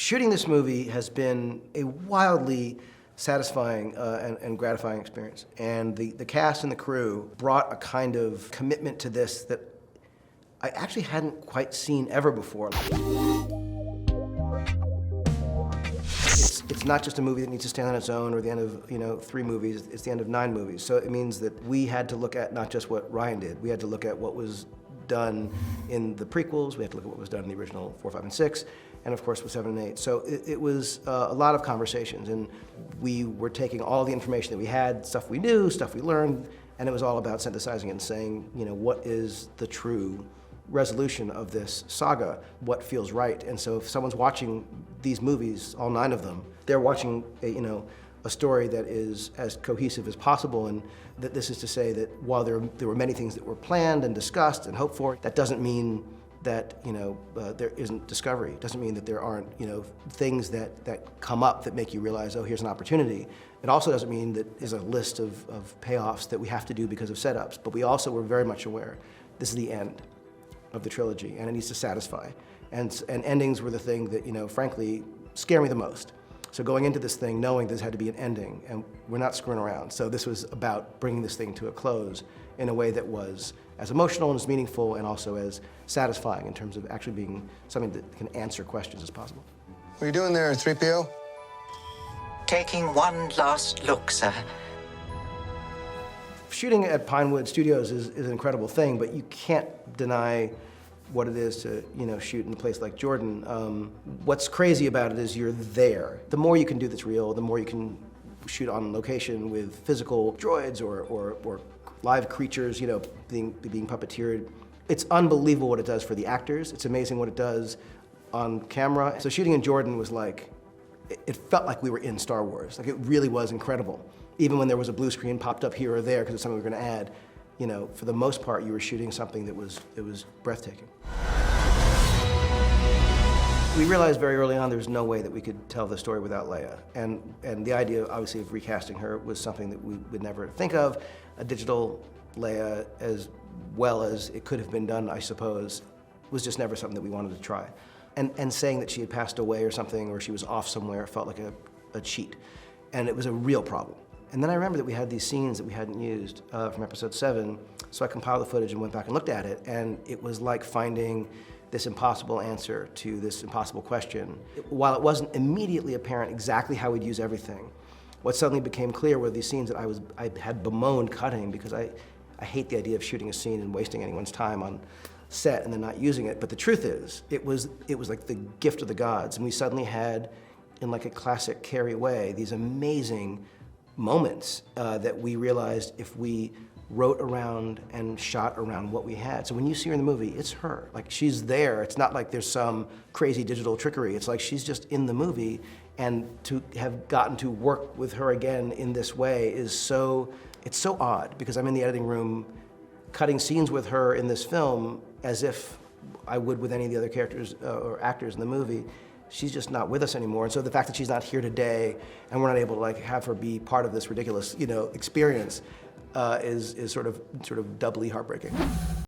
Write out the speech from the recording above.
Shooting this movie has been a wildly satisfying and gratifying experience. And the cast and the crew brought a kind of commitment to this that I actually hadn't quite seen ever before. It's not just a movie that needs to stand on its own or the end of 3 movies, it's the end of 9 movies. So it means that we had to look at not just what Ryan did, we had to look at what was done in the prequels, we had to look at what was done in the original 4, 5, and 6, and of course with 7 and 8. So it was a lot of conversations, and we were taking all the information that we had, stuff we knew, stuff we learned, and it was all about synthesizing it and saying, what is the true resolution of this saga, what feels right. And so if someone's watching these movies, all 9 of them, they're watching a story that is as cohesive as possible, and that this is to say that while there were many things that were planned and discussed and hoped for, that doesn't mean that there isn't discovery. It doesn't mean that there aren't things that come up that make you realize, oh, here's an opportunity. It also doesn't mean that there's a list of payoffs that we have to do because of setups, but we also were very much aware this is the end of the trilogy, and it needs to satisfy. And endings were the thing that, frankly, scare me the most. So going into this thing, knowing this had to be an ending, and we're not screwing around. So this was about bringing this thing to a close in a way that was as emotional and as meaningful and also as satisfying in terms of actually being something that can answer questions as possible. What are you doing there, 3PO? Taking one last look, sir. Shooting at Pinewood Studios is an incredible thing, but you can't deny what it is to shoot in a place like Jordan. What's crazy about it is you're there. The more you can do that's real, the more you can shoot on location with physical droids or live creatures, being puppeteered. It's unbelievable what it does for the actors. It's amazing what it does on camera. So shooting in Jordan was like, it felt like we were in Star Wars. Like, it really was incredible. Even when there was a blue screen popped up here or there because it's something we were going to add, for the most part, you were shooting something that was breathtaking. We realized very early on there was no way that we could tell the story without Leia. And the idea, obviously, of recasting her was something that we would never think of. A digital Leia, as well as it could have been done, I suppose, was just never something that we wanted to try. And saying that she had passed away or something, or she was off somewhere, felt like a cheat. And it was a real problem. And then I remember that we had these scenes that we hadn't used from episode 7, so I compiled the footage and went back and looked at it, and it was like finding this impossible answer to this impossible question. While it wasn't immediately apparent exactly how we'd use everything, what suddenly became clear were these scenes that I had bemoaned cutting because I hate the idea of shooting a scene and wasting anyone's time on set and then not using it. But the truth is, it was like the gift of the gods, and we suddenly had, in like a classic Carrie way, these amazing moments that we realized if we wrote around and shot around what we had. So when you see her in the movie, it's her. Like, she's there. It's not like there's some crazy digital trickery. It's like she's just in the movie, and to have gotten to work with her again in this way is so odd, because I'm in the editing room cutting scenes with her in this film as if I would with any of the other characters or actors in the movie. She's just not with us anymore. And so the fact that she's not here today and we're not able to have her be part of this ridiculous experience is sort of doubly heartbreaking.